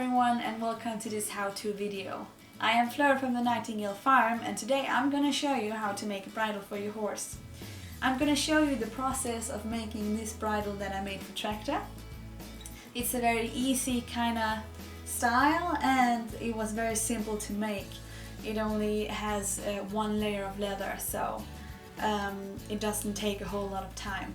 everyone and welcome to this how-to video. I am Fleur from the Nightingale farm and today I'm going to show you how to make a bridle for your horse. I'm going to show you the process of making this bridle that I made for Tractor. It's a very easy kind of style and it was very simple to make. It only has one layer of leather, so it doesn't take a whole lot of time.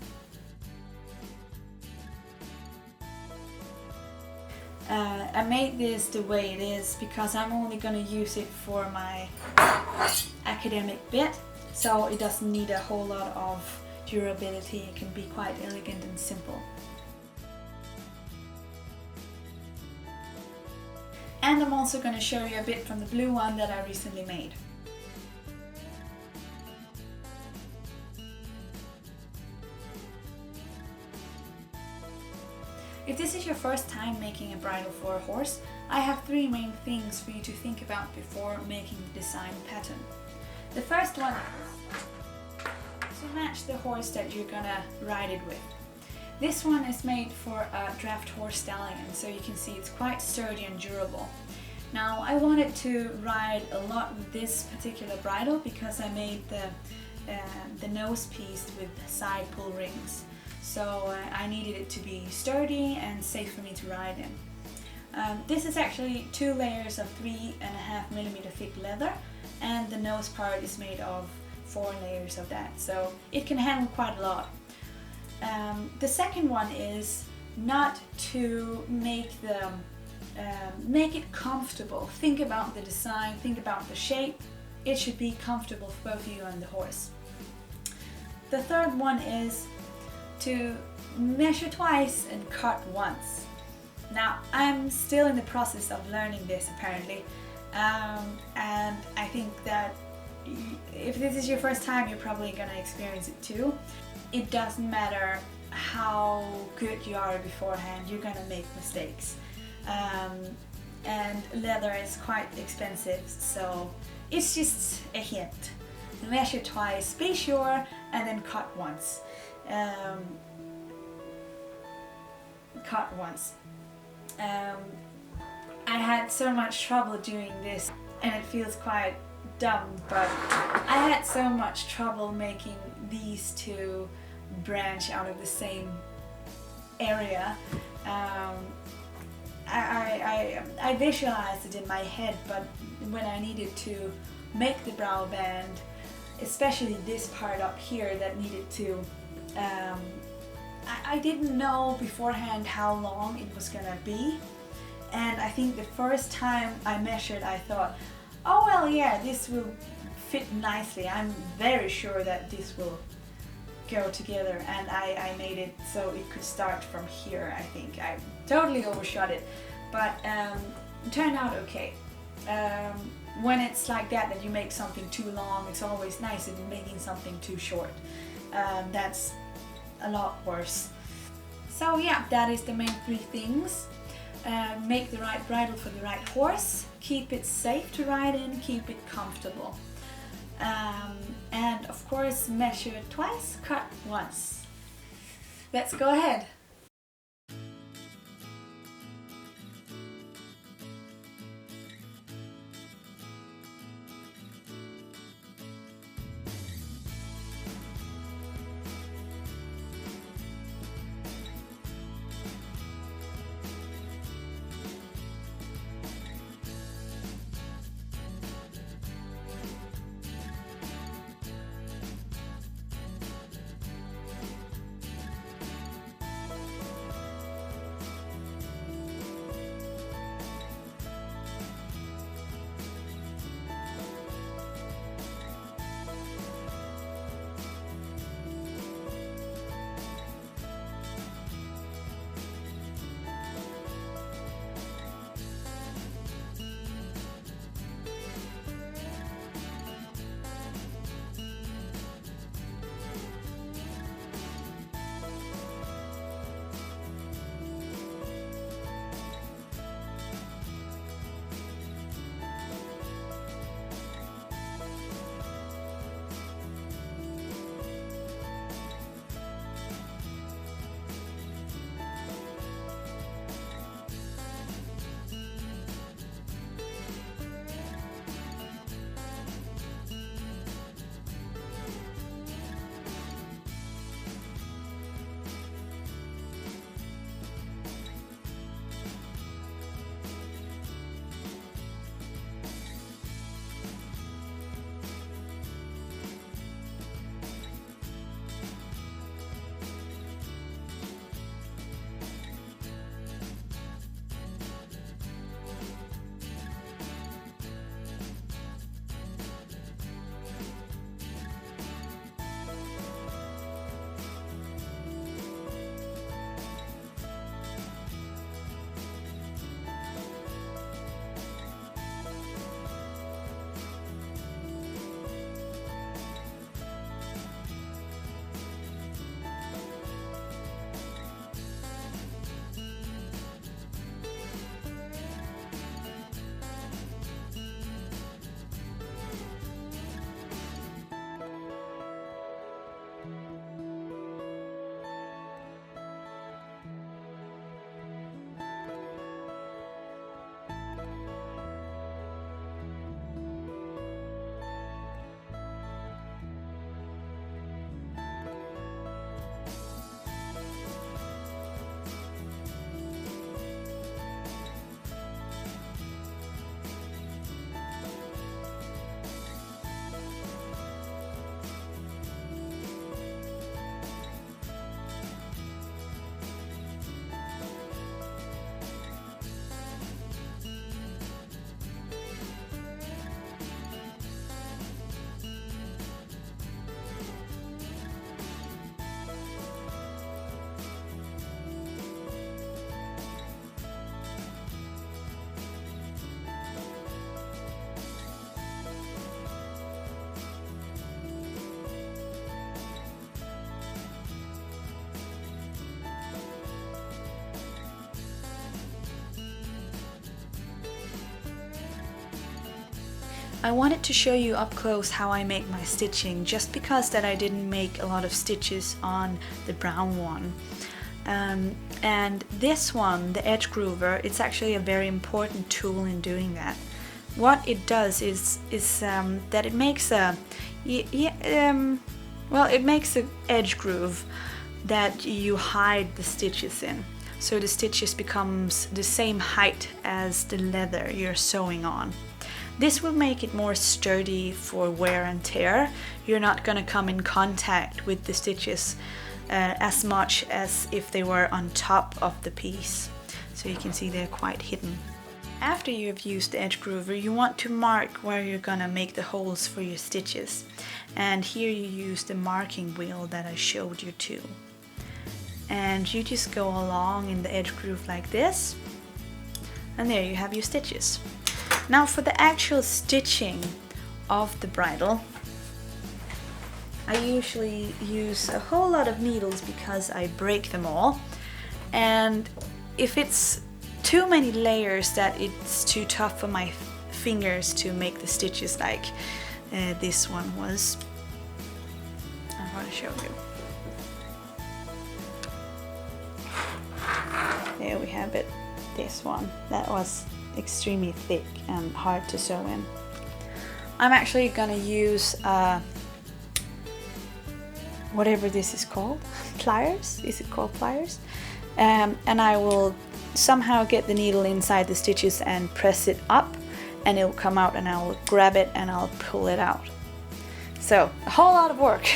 I made this the way it is because I'm only going to use it for my academic bit, so it doesn't need a whole lot of durability. It can be quite elegant and simple. And I'm also going to show you a bit from the blue one that I recently made. If this is your first time making a bridle for a horse, I have three main things for you to think about before making the design pattern. The first one is to match the horse that you're gonna ride it with. This one is made for a draft horse stallion, so you can see it's quite sturdy and durable. Now I wanted to ride a lot with this particular bridle because I made the nose piece with side pull rings. So I needed it to be sturdy and safe for me to ride in. This is actually 2 layers of 3.5mm thick leather, and the nose part is made of 4 layers of that, so it can handle quite a lot. The second one is not to make it comfortable. Think about the design, think about the shape. It should be comfortable for both you and the horse. The third one is to measure twice and cut once. Now I'm still in the process of learning this apparently, and I think that if this is your first time you're probably gonna experience it too. It doesn't matter how good you are beforehand, you're gonna make mistakes, and leather is quite expensive, so it's just a hint. Measure twice, be sure, and then cut once. I had so much trouble doing this, and it feels quite dumb, but I had so much trouble making these two branch out of the same area. I visualized it in my head, but when I needed to make the brow band, especially this part up here that needed to I didn't know beforehand how long it was gonna be, and I think the first time I measured I thought, oh well, yeah, this will fit nicely, I'm very sure that this will go together, and I made it so it could start from here. I think I totally overshot it, but it turned out okay. When it's like that you make something too long, it's always nice than making something too short. That's a lot worse. So yeah, that is the main 3 things. Make the right bridle for the right horse, keep it safe to ride in, keep it comfortable. And of course measure twice, cut once. Let's go ahead. I wanted to show you up close how I make my stitching, just because that I didn't make a lot of stitches on the brown one. And this one, the edge groover, it's actually a very important tool in doing that. What it does is that it makes a it makes an edge groove that you hide the stitches in, so the stitches becomes the same height as the leather you're sewing on. This will make it more sturdy for wear and tear. You're not gonna come in contact with the stitches as much as if they were on top of the piece. So you can see they're quite hidden. After you've used the edge groover, you want to mark where you're gonna make the holes for your stitches. And here you use the marking wheel that I showed you to. And you just go along in the edge groove like this. And there you have your stitches. Now for the actual stitching of the bridle, I usually use a whole lot of needles because I break them all. And if it's too many layers that it's too tough for my fingers to make the stitches like this one was, I want to show you. There we have it, this one. That was extremely thick and hard to sew in. I'm actually gonna use whatever this is called, pliers? Is it called pliers? And I will somehow get the needle inside the stitches and press it up, and it'll come out, and I'll grab it and I'll pull it out. So a whole lot of work.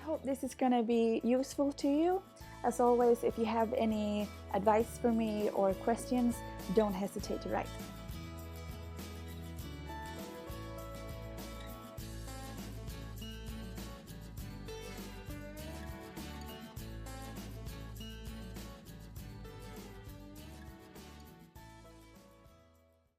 Hope this is going to be useful to you. As always, if you have any advice for me or questions, don't hesitate to write.